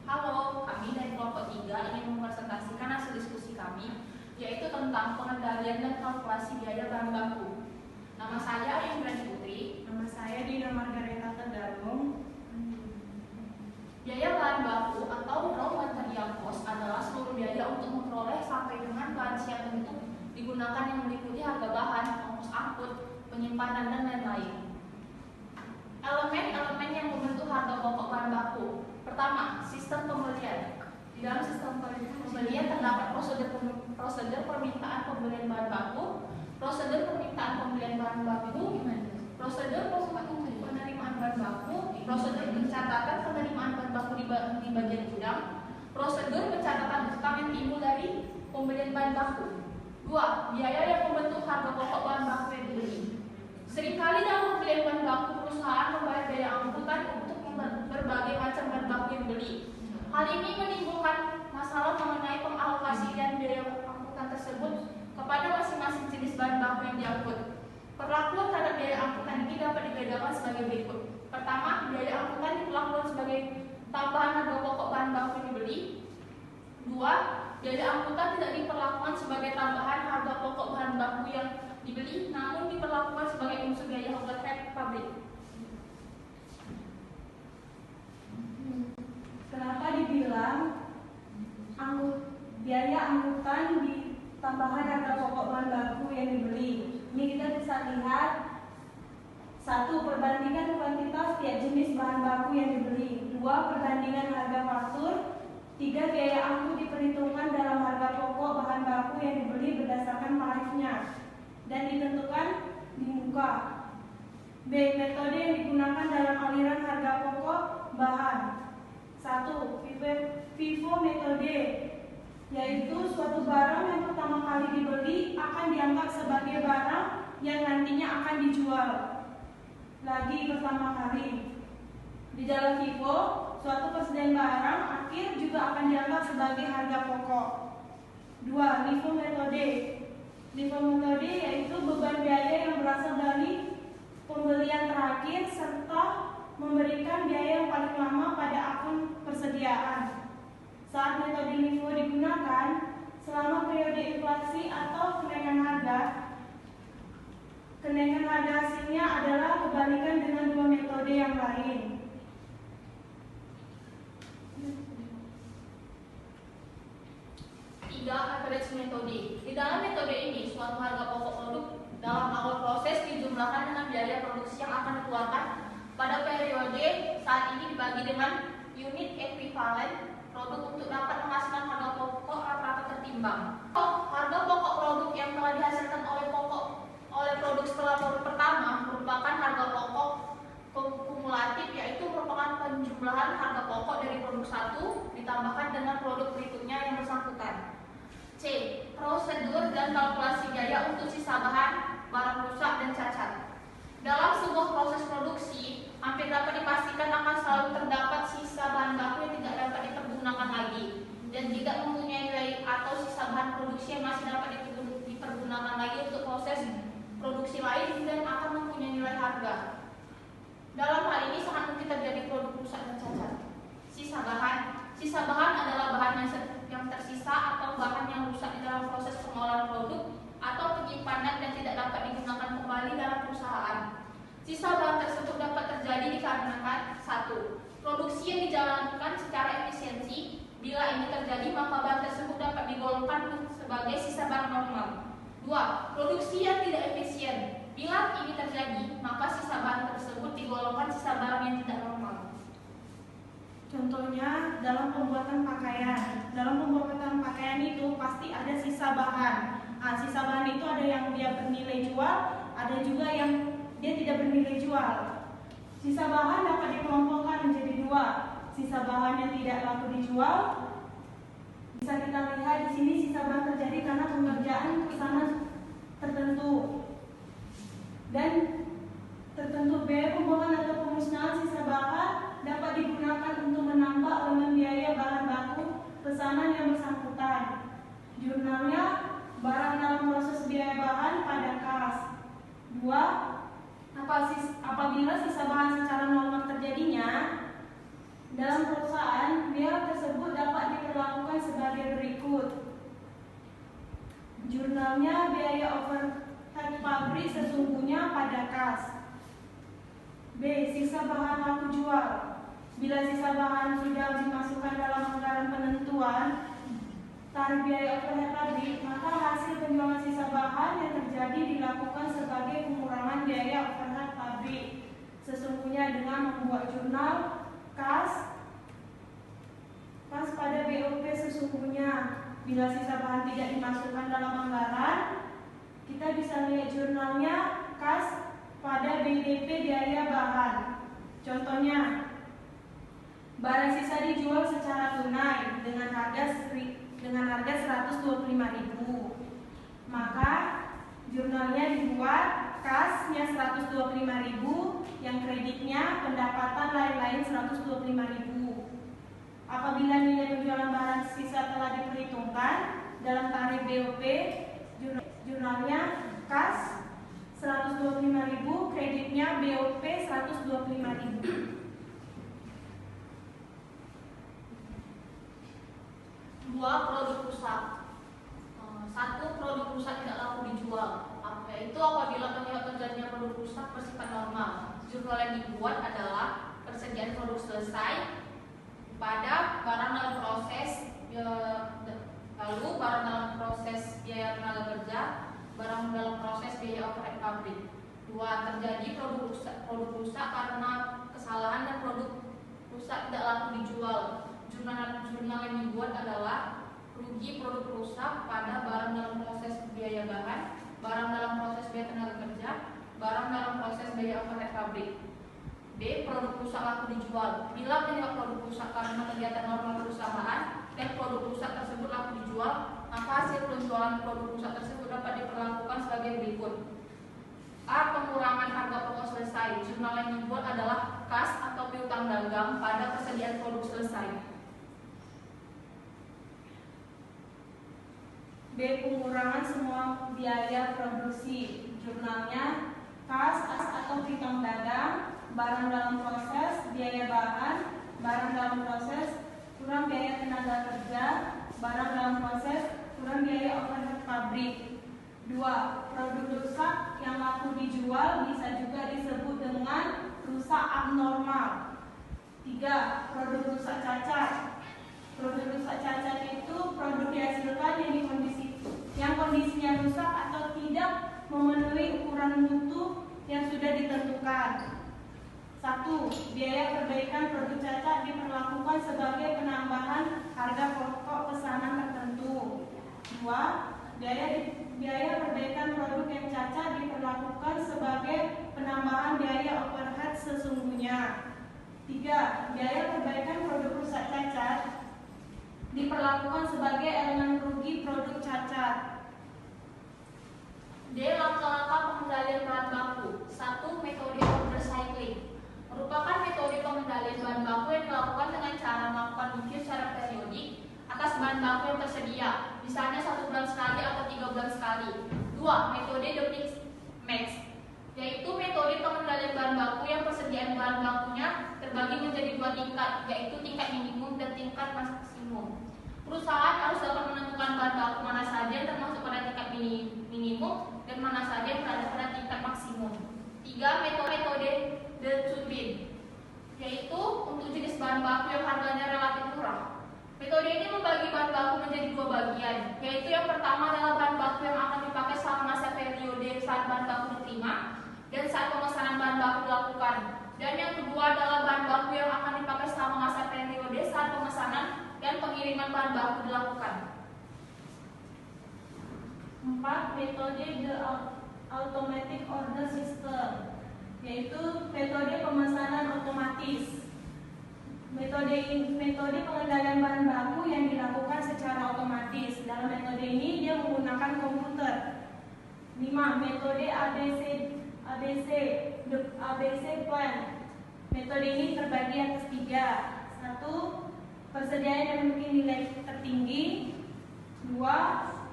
Halo, kami dari kelompok 3 ingin mempresentasikan hasil diskusi kami, yaitu tentang pengendalian dan kalkulasi biaya bahan baku. Nama saya Indrani Putri. Nama saya Dina Margareta Tegarung. Biaya bahan baku atau raw material cost adalah seluruh biaya untuk memperoleh sampai dengan bahan siap untuk digunakan yang meliputi harga bahan, ongkos angkut, penyimpanan, dan lain-lain. Elemen-elemen yang membentuk harga pokok bahan baku. Pertama, sistem pembelian. Di dalam sistem pembelian terdapat prosedur permintaan pembelian bahan baku, prosedur permintaan pembelian bahan baku, prosedur penerimaan bahan baku, prosedur pencatatan penerimaan bahan baku di bagian gudang, prosedur pencatatan utang yang timbul dari pembelian bahan baku. 2. Biaya yang membentuk harga pokok bahan baku yang dibeli. Seringkali dalam pembelian bahan baku perusahaan membayar biaya angkutan untuk berbagai macam bahan baku yang dibeli. Hal ini menimbulkan masalah mengenai pengalokasian biaya angkutan tersebut kepada masing-masing jenis bahan baku yang diangkut. Perlakuan terhadap biaya angkutan ini dapat dibedakan sebagai berikut. Pertama, biaya angkutan diperlakukan sebagai tambahan harga pokok bahan baku yang dibeli. 2. Biaya angkutan tidak diperlakukan sebagai tambahan harga pokok bahan baku yang dibeli, namun diperlakukan sebagai unsur biaya overhead pabrik. Kenapa dibilang biaya angkutan di tambahan harga pokok bahan baku yang dibeli? Ini kita bisa lihat 1. Perbandingan kuantitas tiap jenis bahan baku yang dibeli. 2. Perbandingan harga faktur. 3. Biaya angkut diperhitungkan dalam harga pokok bahan baku yang dibeli berdasarkan tarifnya dan ditentukan di muka. B. Metode yang digunakan dalam aliran harga pokok bahan. 1. FIFO metode, yaitu suatu barang yang pertama kali dibeli akan dianggap sebagai barang yang nantinya akan dijual lagi pertama kali. Di dalam FIFO, suatu persediaan barang akhir juga akan dianggap sebagai harga pokok. 2. LIFO metode. LIFO metode yaitu beban biaya yang berasal dari pembelian terakhir serta memberikan biaya yang paling lama pada akun persediaan. Saat metode LIFO digunakan selama periode inflasi atau kenaikan harga hasilnya adalah kebalikan dengan 2 metode yang lain. Average metode. Di dalam metode ini, suatu harga pokok produk dalam awal proses dijumlahkan dengan biaya produksi yang akan dikeluarkan pada periode saat ini dibagi dengan unit ekuivalen produk untuk dapat menghasilkan harga pokok rata-rata tertimbang. Harga pokok produk yang telah dihasilkan oleh produk setelah produk pertama merupakan harga pokok kumulatif, yaitu merupakan penjumlahan harga pokok dari produk 1 ditambahkan dengan produk berikutnya yang bersangkutan. C. Prosedur dan kalkulasi biaya untuk sisa bahan, barang rusak, dan cacat. Dalam sebuah proses produksi, hampir dapat dipastikan akan selalu terdapat sisa bahan baku yang tidak dapat dipergunakan lagi dan tidak mempunyai nilai atau sisa bahan produksi yang masih dapat dipergunakan lagi untuk proses produksi lain dan akan mempunyai nilai harga. Dalam hal ini sangat mungkin terjadi produk rusak dan cacat. Sisa bahan adalah bahan yang tersisa atau bahan yang rusak di dalam proses pengolahan produk atau penyimpanan dan tidak dapat digunakan kembali dalam perusahaan. Sisa bahan tersebut dapat terjadi dikarenakan 1. Produksi yang dijalankan secara efisiensi. Bila ini terjadi, maka bahan tersebut dapat digolongkan sebagai sisa barang normal. 2. Produksi yang tidak efisien. Bila ini terjadi, maka sisa bahan tersebut digolongkan sisa barang yang tidak normal. Contohnya dalam pembuatan pakaian. Dalam pembuatan pakaian itu pasti ada sisa bahan. Sisa bahan itu ada yang dia bernilai jual, ada juga yang dia tidak bernilai jual. Sisa bahan dapat dikelompokkan menjadi 2. Sisa bahan yang tidak laku dijual. Bisa kita lihat di sini sisa bahan terjadi karena pengerjaan pesanan tertentu. Dan tertentu. B. Pembuangan atau pemusnahan sisa bahan dapat digunakan untuk menambah elemen biaya bahan baku pesanan yang bersangkutan. Jurnalnya barang dalam proses biaya bahan pada kas. 2. Apabila sisa bahan secara normal terjadinya dalam perusahaan, biaya tersebut sebagai berikut. Jurnalnya biaya overhead pabrik sesungguhnya pada kas. B. Sisa bahan laku jual. Bila sisa bahan sudah dimasukkan dalam anggaran penentuan tarif biaya overhead pabrik, maka hasil penjualan sisa bahan yang terjadi dilakukan sebagai pengurangan biaya overhead pabrik sesungguhnya dengan membuat jurnal kas pada BOP sesungguhnya. Bila sisa bahan tidak dimasukkan dalam anggaran, kita bisa lihat jurnalnya kas pada BDP biaya bahan. Contohnya, barang sisa dijual secara tunai dengan harga 125.000. Maka jurnalnya dibuat kasnya 125.000, yang kreditnya pendapatan lain-lain 125.000. Apabila nilai penjualan barang sisa telah diperhitungkan dalam tarif BOP, jurnalnya kas 125.000, kreditnya BOP 125.000. 2. Produk rusak. 1. Produk rusak tidak laku dijual. Yaitu apabila penyebab terjadinya produk rusak bersifat normal. Jurnal yang dibuat adalah persediaan produk selesai pada barang dalam proses, lalu barang dalam proses biaya tenaga kerja, barang dalam proses biaya overhead pabrik. 2. Terjadi produk rusak karena kesalahan dan produk rusak tidak laku dijual. Jurnal yang dibuat adalah rugi produk rusak pada barang dalam proses biaya bahan, barang dalam proses biaya tenaga kerja, barang dalam proses biaya overhead pabrik. B. Produk rusak laku dijual. Bila penyebab produk rusak karena kegiatan normal perusahaan dan produk rusak tersebut laku dijual, maka hasil penjualan produk rusak tersebut dapat diperlakukan sebagai berikut. A. Pengurangan harga pokok selesai. Jurnal yang dibuat adalah kas atau piutang dagang pada persediaan produk selesai. B. Pengurangan semua biaya produksi. Jurnalnya kas atau piutang dagang, barang dalam proses, biaya bahan, barang dalam proses, kurang biaya tenaga kerja, barang dalam proses, kurang biaya overhead pabrik. 2. Produk rusak yang laku dijual bisa juga disebut dengan rusak abnormal. 3. Produk rusak cacat. Produk rusak cacat itu produk dihasilkan yang kondisinya rusak atau tidak memenuhi ukuran mutu yang sudah ditentukan. 1. Biaya perbaikan produk cacat diperlakukan sebagai penambahan harga pokok pesanan tertentu. 2. Biaya perbaikan produk yang cacat diperlakukan sebagai penambahan biaya overhead sesungguhnya. 3. Biaya perbaikan produk rusak cacat diperlakukan sebagai elemen rugi produk cacat. D. Langkah-langkah pengendalian bahan baku. 1. Metode order cycling merupakan metode pengendalian bahan baku yang dilakukan dengan cara melakukan review secara periodik atas bahan baku yang tersedia, misalnya 1 bulan sekali atau 3 bulan sekali. 2. Metode the mix max, yaitu metode pengendalian bahan baku yang persediaan bahan bakunya terbagi menjadi 2 tingkat, yaitu tingkat minimum dan tingkat maksimum. Perusahaan harus dapat menentukan bahan baku mana saja yang termasuk pada tingkat minimum dan mana saja yang berada pada tingkat maksimum. 3. Metode the turbine, yaitu untuk jenis bahan baku yang harganya relatif murah. Metode ini membagi bahan baku menjadi 2 bagian, yaitu yang pertama adalah bahan baku yang akan dipakai selama masa periode saat bahan baku diterima dan saat pemesanan bahan baku dilakukan. Dan yang kedua adalah bahan baku yang akan dipakai selama masa periode saat pemesanan dan pengiriman bahan baku dilakukan. 4. Metode the automatic order system, yaitu metode pemesanan otomatis. Metode pengendalian bahan baku yang dilakukan secara otomatis. Dalam metode ini dia menggunakan komputer. 5. Metode ABC plan. Metode ini terbagi atas 3. 1. Persediaan yang memiliki nilai tertinggi. 2.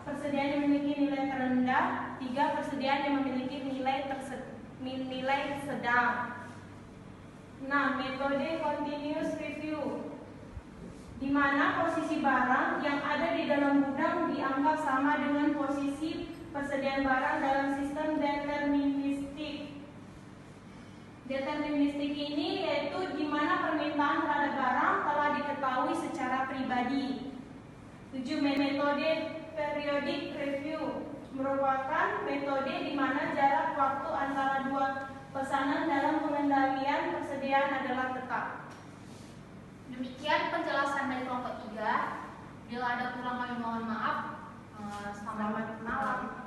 Persediaan yang memiliki nilai terendah. 3. Persediaan yang memiliki nilai sedang. 6. Metode continuous review. di mana posisi barang yang ada di dalam gudang dianggap sama dengan posisi persediaan barang dalam sistem deterministik. Deterministik ini yaitu di mana permintaan terhadap barang telah diketahui secara pribadi. 7. Metode periodic review merupakan metode di mana jarak waktu antara dua pesanan dalam pengendalian persediaan adalah tetap. Demikian penjelasan dari kelompok 3. Bila ada kurang kami mohon maaf. Selamat malam.